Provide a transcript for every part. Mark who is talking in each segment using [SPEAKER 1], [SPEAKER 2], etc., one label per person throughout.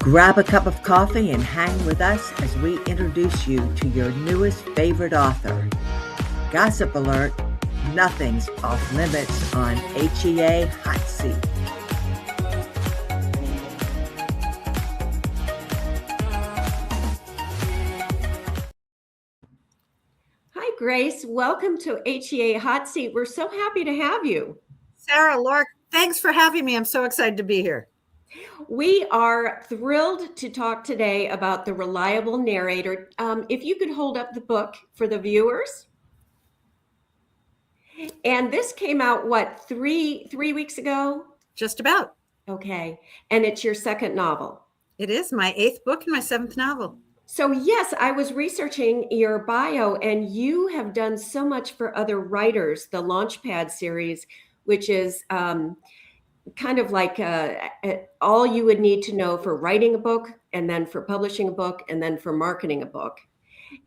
[SPEAKER 1] Grab a cup of coffee and hang with us as we introduce you to your newest favorite author. Gossip alert, nothing's off limits on HEA Hot Seat.
[SPEAKER 2] Hi, Grace. Welcome to HEA Hot Seat. We're so happy to have you.
[SPEAKER 3] Sarah, Laura, thanks for having me. I'm so excited to be here.
[SPEAKER 2] We are thrilled to talk today about The Reliable Narrator. If you could hold up the book for the viewers. And this came out, what, three weeks ago?
[SPEAKER 3] Just about.
[SPEAKER 2] Okay. And it's your second novel.
[SPEAKER 3] It is my 8th book and my 7th novel.
[SPEAKER 2] So yes, I was researching your bio, and you have done so much for other writers, the Launchpad series, which is kind of like all you would need to know for writing a book, and then for publishing a book, and then for marketing a book.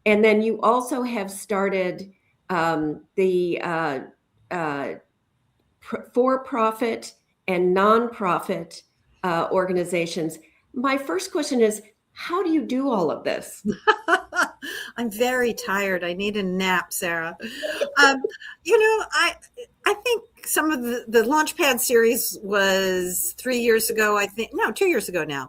[SPEAKER 2] And then you also have started the for-profit and nonprofit organizations. My first question is, how do you do all of this?
[SPEAKER 3] I'm very tired. I need a nap, Sarah. I think some of the Launchpad series was 3 years ago, 2 years ago now.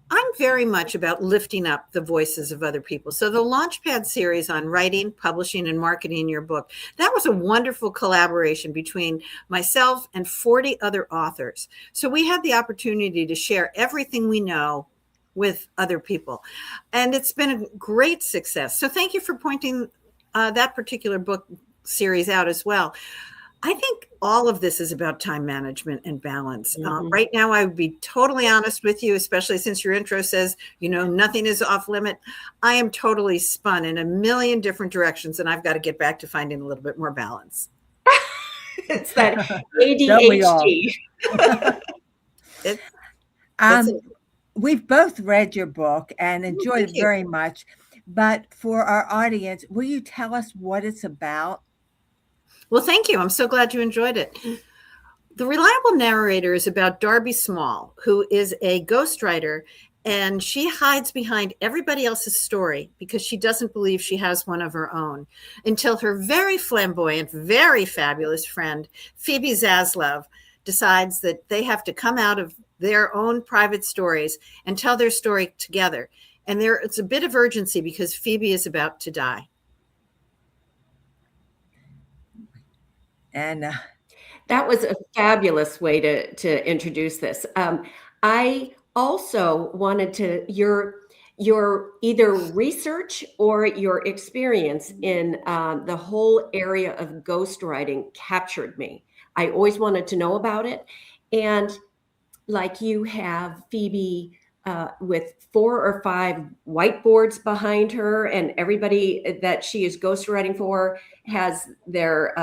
[SPEAKER 3] I'm very much about lifting up the voices of other people. So the Launchpad series on writing, publishing, and marketing your book, that was a wonderful collaboration between myself and 40 other authors. So we had the opportunity to share everything we know with other people. And it's been a great success. So thank you for pointing that particular book series out as well. I think all of this is about time management and balance. Right now, I would be totally honest with you, especially since your intro says, nothing is off limit. I am totally spun in a million different directions, and I've got to get back to finding a little bit more balance.
[SPEAKER 2] It's that ADHD.
[SPEAKER 1] We've both read your book and enjoyed it very much. But for our audience, will you tell us what it's about?
[SPEAKER 3] Well, thank you. I'm so glad you enjoyed it. The Reliable Narrator is about Darby Small, who is a ghostwriter, and she hides behind everybody else's story because she doesn't believe she has one of her own, until her very flamboyant, very fabulous friend, Phoebe Zaslav, decides that they have to come out of their own private stories and tell their story together. And it's a bit of urgency because Phoebe is about to die.
[SPEAKER 1] And
[SPEAKER 2] that was a fabulous way to introduce this. I also wanted to your either research or your experience in the whole area of ghostwriting captured me. I always wanted to know about it. And like you have Phoebe with 4 or 5 whiteboards behind her, and everybody that she is ghostwriting for has their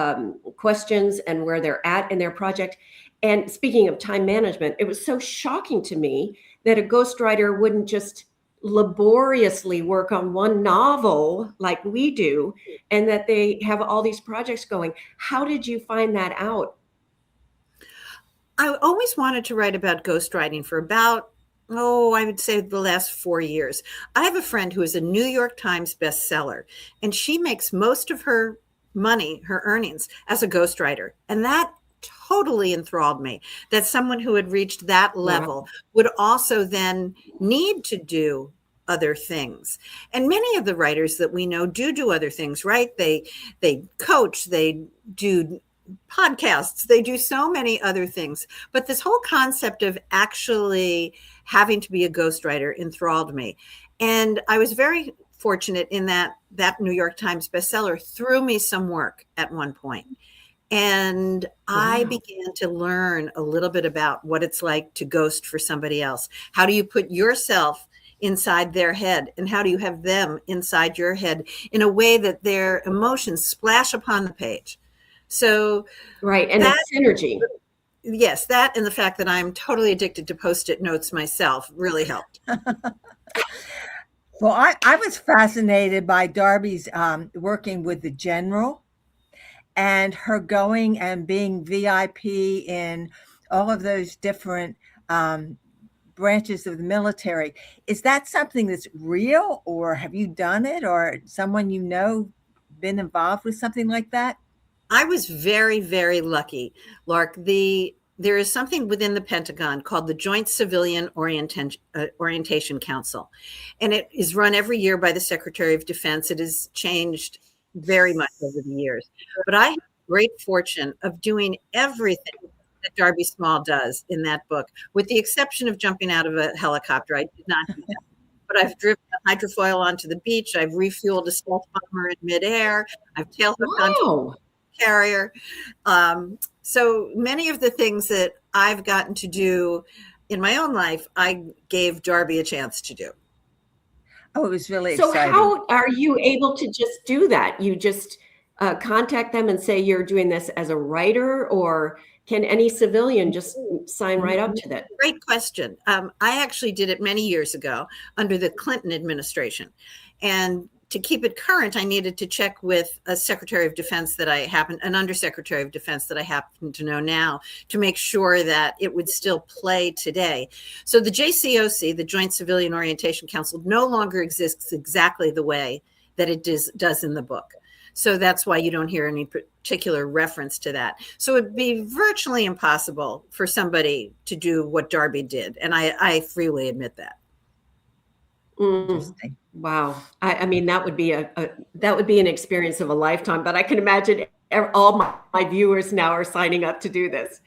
[SPEAKER 2] questions and where they're at in their project. And speaking of time management, it was so shocking to me that a ghostwriter wouldn't just laboriously work on one novel like we do, and that they have all these projects going. How did you find that out?
[SPEAKER 3] I always wanted to write about ghostwriting for about, I would say the last 4 years. I have a friend who is a New York Times bestseller, and she makes most of her money, her earnings, as a ghostwriter. And that totally enthralled me, that someone who had reached that level would also then need to do other things. And many of the writers that we know do other things, right? They coach, they do podcasts, they do so many other things. But this whole concept of actually having to be a ghostwriter enthralled me. And I was very fortunate in that New York Times bestseller threw me some work at one point. And I began to learn a little bit about what it's like to ghost for somebody else. How do you put yourself inside their head, and how do you have them inside your head in a way that their emotions splash upon the page? So
[SPEAKER 2] right, and that synergy.
[SPEAKER 3] Yes, that and the fact that I'm totally addicted to Post-it notes myself really helped.
[SPEAKER 1] Well, I was fascinated by Darby's working with the general, and her going and being VIP in all of those different branches of the military. Is that something that's real, or have you done it, or someone you know been involved with something like that?
[SPEAKER 3] I was very, very lucky, Lark. There is something within the Pentagon called the Joint Civilian Orientation Council, and it is run every year by the Secretary of Defense. It has changed very much over the years, but I have the great fortune of doing everything that Darby Small does in that book, with the exception of jumping out of a helicopter. I did not do that. But I've driven a hydrofoil onto the beach. I've refueled a stealth bomber in midair. I've tail hooked onto
[SPEAKER 2] Wow.
[SPEAKER 3] carrier. So many of the things that I've gotten to do in my own life, I gave Darby a chance to do.
[SPEAKER 1] Oh, it was really
[SPEAKER 2] So
[SPEAKER 1] exciting.
[SPEAKER 2] how are you able to just do that? You just contact them and say you're doing this as a writer, or can any civilian just sign right up to that?
[SPEAKER 3] Great question. I actually did it many years ago under the Clinton administration. And to keep it current, I needed to check with a Secretary of Defense that I happen, an Undersecretary of Defense that I happen to know now, to make sure that it would still play today. So the JCOC, the Joint Civilian Orientation Council, no longer exists exactly the way that it does in the book. So that's why you don't hear any particular reference to that. So it'd be virtually impossible for somebody to do what Darby did. And I freely admit that.
[SPEAKER 1] Interesting.
[SPEAKER 2] Wow. I mean, that would be that would be an experience of a lifetime, but I can imagine all my viewers now are signing up to do this.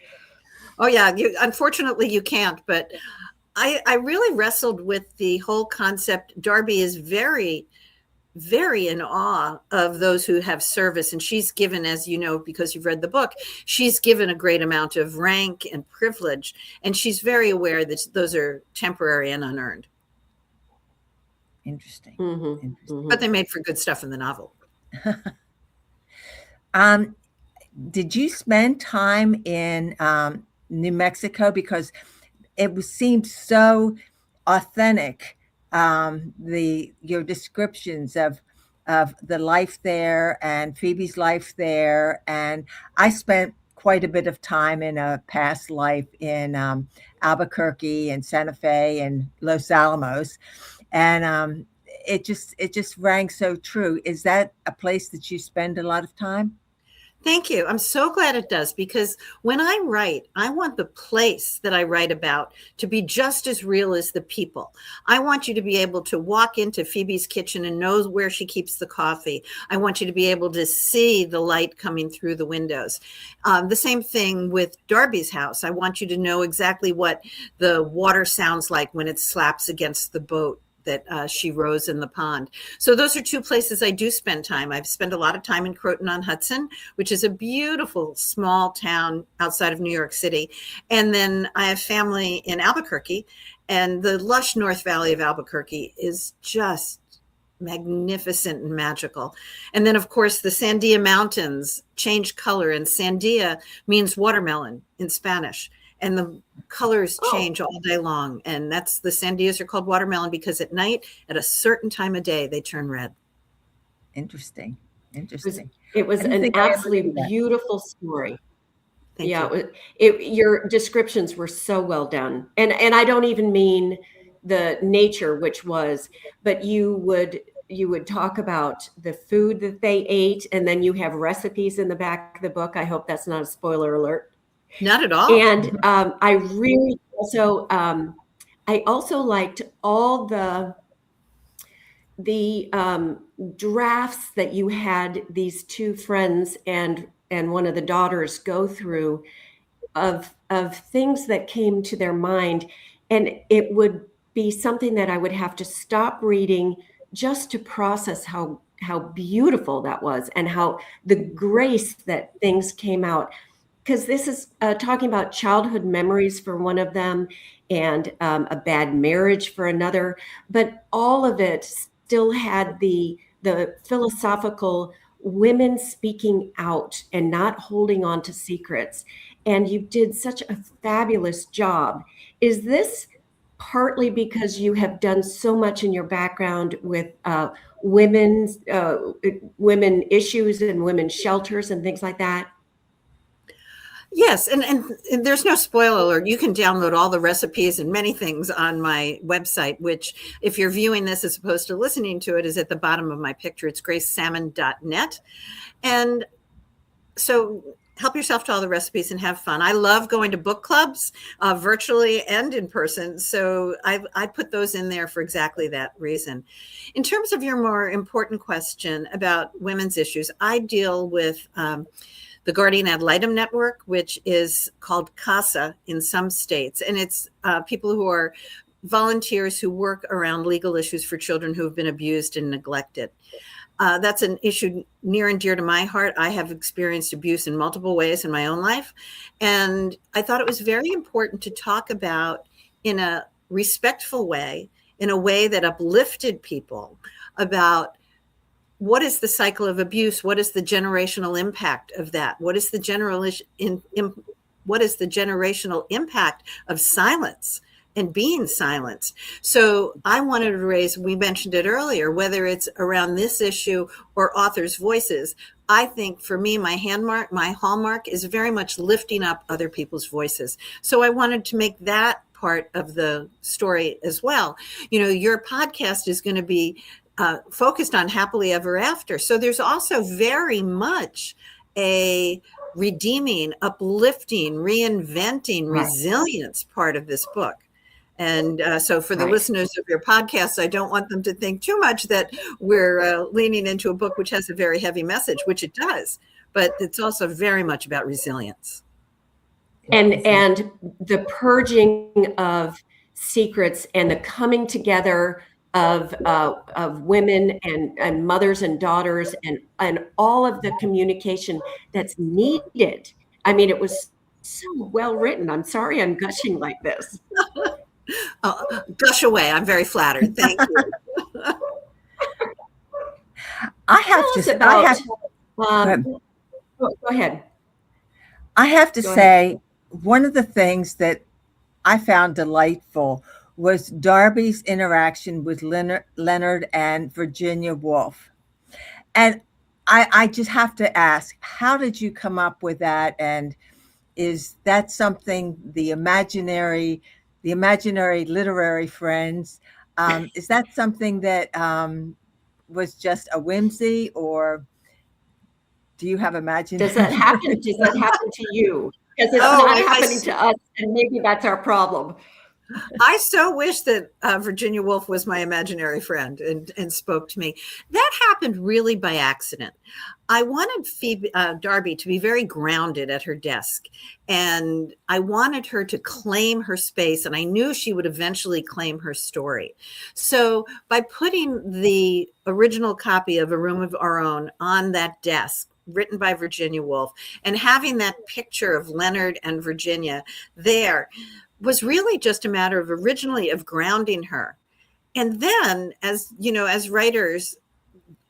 [SPEAKER 3] Oh yeah, unfortunately you can't, but I really wrestled with the whole concept. Darby is very, very in awe of those who have service, and she's given, as you know, because you've read the book, she's given a great amount of rank and privilege, and she's very aware that those are temporary and unearned.
[SPEAKER 1] Interesting.
[SPEAKER 2] Mm-hmm.
[SPEAKER 1] Interesting.
[SPEAKER 2] Mm-hmm.
[SPEAKER 3] But they made for good stuff in the novel.
[SPEAKER 1] Did you spend time in New Mexico? Because it seemed so authentic. Your descriptions of the life there and Phoebe's life there, and I spent quite a bit of time in a past life in Albuquerque and Santa Fe and Los Alamos, and it just rang so true. Is that a place that you spend a lot of time?
[SPEAKER 3] Thank you. I'm so glad it does, because when I write, I want the place that I write about to be just as real as the people. I want you to be able to walk into Phoebe's kitchen and know where she keeps the coffee. I want you to be able to see the light coming through the windows. The same thing with Darby's house. I want you to know exactly what the water sounds like when it slaps against the boat that she rows in the pond. So those are two places I do spend time. I've spent a lot of time in Croton-on-Hudson, which is a beautiful small town outside of New York City. And then I have family in Albuquerque, and the lush North Valley of Albuquerque is just magnificent and magical. And then, of course, the Sandia Mountains change color, and Sandia means watermelon in Spanish. And the colors change all day long. And that's, the sandias are called watermelon because at night, at a certain time of day, they turn red.
[SPEAKER 1] Interesting. Interesting.
[SPEAKER 2] It was
[SPEAKER 1] I didn't
[SPEAKER 2] an
[SPEAKER 1] think I ever
[SPEAKER 2] absolutely
[SPEAKER 1] knew that.
[SPEAKER 2] beautiful story.
[SPEAKER 3] Thank
[SPEAKER 2] Yeah,
[SPEAKER 3] you.
[SPEAKER 2] your descriptions were so well done. And I don't even mean the nature, which was, but you would talk about the food that they ate, and then you have recipes in the back of the book. I hope that's not a spoiler alert.
[SPEAKER 3] Not at all.
[SPEAKER 2] And I really also I also liked all the drafts that you had these two friends and one of the daughters go through of things that came to their mind, and it would be something that I would have to stop reading just to process how beautiful that was, and how the grace that things came out. Because this is talking about childhood memories for one of them, and a bad marriage for another, but all of it still had the philosophical women speaking out and not holding on to secrets. And you did such a fabulous job. Is this partly because you have done so much in your background with women issues and women's shelters and things like that?
[SPEAKER 3] Yes, and there's no spoiler alert. You can download all the recipes and many things on my website, which if you're viewing this as opposed to listening to it is at the bottom of my picture. It's gracesammon.net. And so help yourself to all the recipes and have fun. I love going to book clubs, virtually and in person. So I put those in there for exactly that reason. In terms of your more important question about women's issues, I deal with the Guardian Ad Litem Network, which is called CASA in some states. And it's people who are volunteers who work around legal issues for children who have been abused and neglected. That's an issue near and dear to my heart. I have experienced abuse in multiple ways in my own life. And I thought it was very important to talk about in a respectful way, in a way that uplifted people, about what is the cycle of abuse? What is the generational impact of that? What is the generational impact of silence and being silenced? So I wanted to raise, we mentioned it earlier, whether it's around this issue or authors' voices. I think for me, my hallmark is very much lifting up other people's voices. So I wanted to make that part of the story as well. You know, your podcast is going to be focused on happily ever after. So there's also very much a redeeming, uplifting, reinventing, resilience part of this book. And so for the listeners of your podcast, I don't want them to think too much that we're leaning into a book which has a very heavy message, which it does, but it's also very much about resilience.
[SPEAKER 2] And the purging of secrets and the coming together of women and mothers and daughters and all of the communication that's needed. I mean, it was so well written. I'm sorry I'm gushing like this.
[SPEAKER 3] Gush away. I'm very flattered. Thank you.
[SPEAKER 2] Go ahead.
[SPEAKER 1] I have to say, one of the things that I found delightful was Darby's interaction with Leonard and Virginia Woolf. And I just have to ask, how did you come up with that? And is that something the imaginary literary friends, is that something that was just a whimsy, or do you have imaginary?
[SPEAKER 2] Does that happen to you? Because it's not happening to us, and maybe that's our problem.
[SPEAKER 3] I so wish that Virginia Woolf was my imaginary friend and spoke to me. That happened really by accident. I wanted Darby to be very grounded at her desk, and I wanted her to claim her space, and I knew she would eventually claim her story. So by putting the original copy of A Room of Our Own on that desk, written by Virginia Woolf, and having that picture of Leonard and Virginia there, was really just a matter of originally of grounding her. And then, as you know, as writers,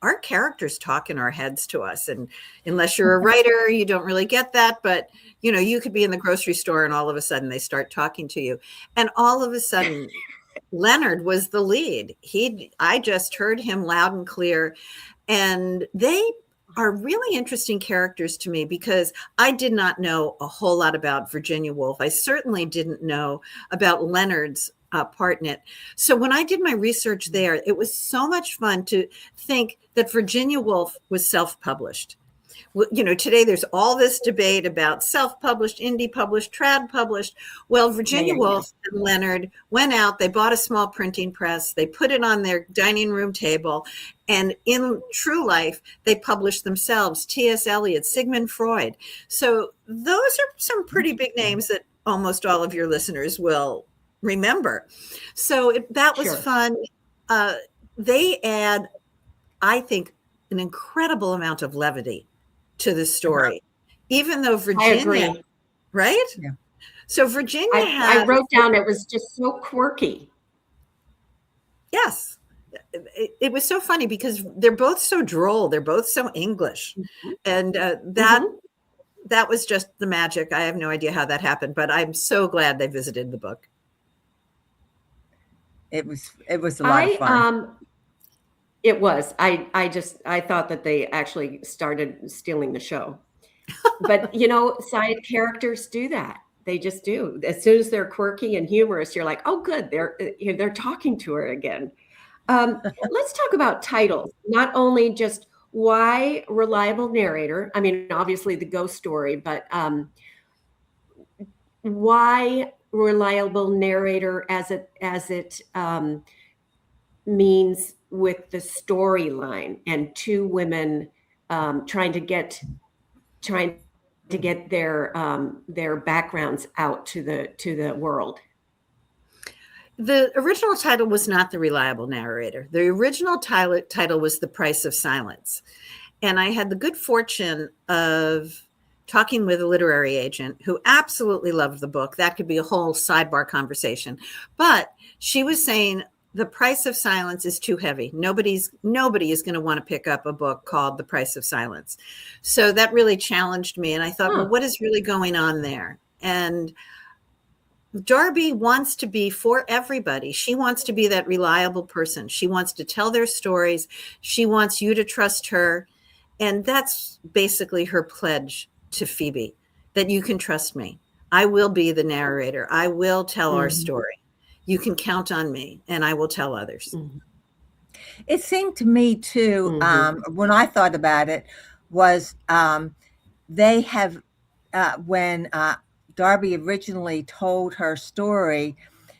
[SPEAKER 3] our characters talk in our heads to us. And unless you're a writer, you don't really get that. But, you know, you could be in the grocery store and all of a sudden they start talking to you. And all of a sudden, Leonard was the lead. I just heard him loud and clear. And they are really interesting characters to me because I did not know a whole lot about Virginia Woolf. I certainly didn't know about Leonard's part in it. So when I did my research there, it was so much fun to think that Virginia Woolf was self-published. You know, today there's all this debate about self-published, indie published, trad published. Well, Virginia Woolf and Leonard went out, they bought a small printing press, they put it on their dining room table, and in true life, they published themselves, T.S. Eliot, Sigmund Freud. So those are some pretty big names that almost all of your listeners will remember. So that was fun. They add, I think, an incredible amount of levity to the story, even though Virginia, right?
[SPEAKER 1] Yeah.
[SPEAKER 3] So Virginia
[SPEAKER 2] I wrote down it was just so quirky.
[SPEAKER 3] Yes. It was so funny because they're both so droll. They're both so English. And that was just the magic. I have no idea how that happened, but I'm so glad they visited the book.
[SPEAKER 1] It was a lot of fun.
[SPEAKER 2] It was. I thought that they actually started stealing the show. But you know, side characters do that. They just do. As soon as they're quirky and humorous, you're like, oh, good, they're talking to her again. Let's talk about titles. Not only just why reliable narrator. I mean, obviously the ghost story, but why reliable narrator as it means with the storyline and two women trying to get their backgrounds out to the world.
[SPEAKER 3] The original title was not The Reliable Narrator. The original title was The Price of Silence. And I had the good fortune of talking with a literary agent who absolutely loved the book. That could be a whole sidebar conversation. But she was saying The Price of Silence is too heavy. Nobody is going to want to pick up a book called The Price of Silence. So that really challenged me. And I thought, well, what is really going on there? And Darby wants to be for everybody. She wants to be that reliable person. She wants to tell their stories. She wants you to trust her. And that's basically her pledge to Phoebe, that you can trust me. I will be the narrator. I will tell our story. You can count on me, and I will tell others.
[SPEAKER 1] It seemed to me too, when I thought about it, was they have, when Darby originally told her story,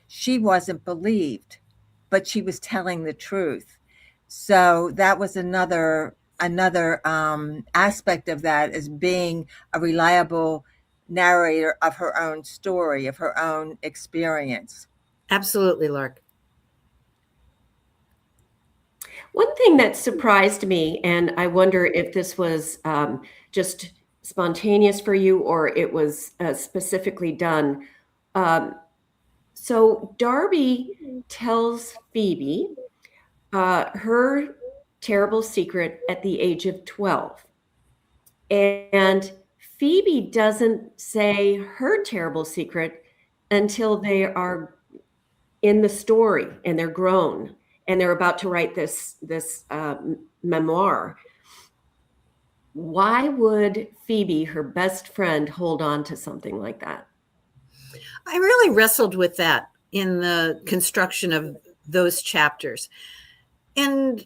[SPEAKER 1] she wasn't believed, but she was telling the truth. So that was another aspect of that, as being a reliable narrator of her own story, of her own experience.
[SPEAKER 3] Absolutely, Lark.
[SPEAKER 2] One thing that surprised me, and I wonder if this was just spontaneous for you or it was specifically done. So Darby tells Phoebe her terrible secret at the age of 12. And Phoebe doesn't say her terrible secret until they are in the story and they're grown and they're about to write this memoir. Why would Phoebe, her best friend, hold on to something like that?
[SPEAKER 3] I really wrestled with that in the construction of those chapters. And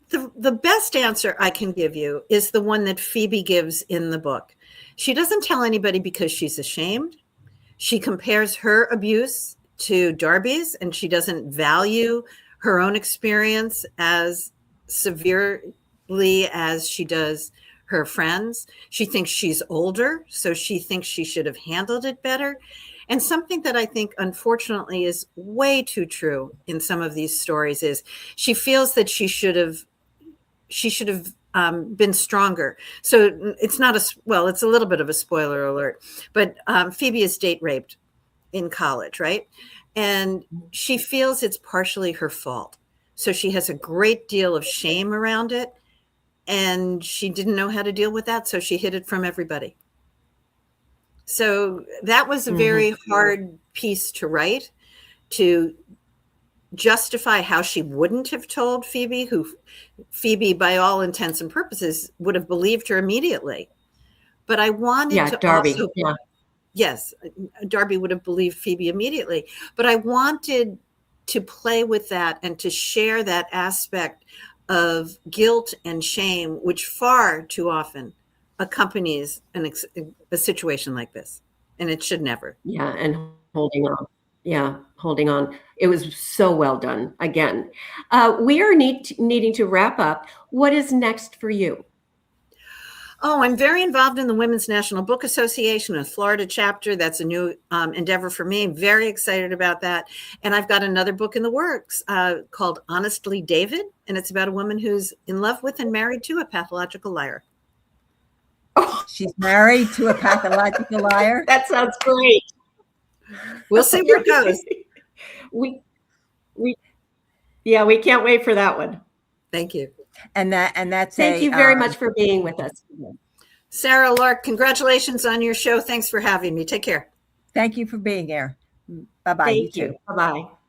[SPEAKER 3] the best answer I can give you is the one that Phoebe gives in the book. She doesn't tell anybody because she's ashamed. She compares her abuse to Darby's, and she doesn't value her own experience as severely as she does her friends. She thinks she's older, so she thinks she should have handled it better. And something that I think, unfortunately, is way too true in some of these stories is she feels that she should have been stronger. So it's not it's a little bit of a spoiler alert, but Phoebe is date raped in college, right? And she feels it's partially her fault. So she has a great deal of shame around it. And she didn't know how to deal with that. So she hid it from everybody. So that was a very hard piece to write, to justify how she wouldn't have told Phoebe, who Phoebe, by all intents and purposes, would have believed her immediately. But I wanted to
[SPEAKER 2] Darby.
[SPEAKER 3] also, yes, Darby would have believed Phoebe immediately. But I wanted to play with that and to share that aspect of guilt and shame, which far too often accompanies a situation like this. And it should never.
[SPEAKER 2] Yeah, and holding on. Yeah, holding on. It was so well done. Again, we are needing to wrap up. What is next for you?
[SPEAKER 3] Oh, I'm very involved in the Women's National Book Association and Florida chapter. That's a new endeavor for me. I'm very excited about that. And I've got another book in the works called Honestly David. And it's about a woman who's in love with and married to a pathological liar.
[SPEAKER 1] Oh, she's married to a pathological liar?
[SPEAKER 2] That sounds great.
[SPEAKER 3] We'll see where it goes.
[SPEAKER 2] we can't wait for that one.
[SPEAKER 3] Thank you.
[SPEAKER 2] Thank you very much for being with us.
[SPEAKER 3] Sarah, Lark, congratulations on your show. Thanks for having me. Take care.
[SPEAKER 1] Thank you for being here. Bye-bye.
[SPEAKER 2] Thank you. Bye-bye.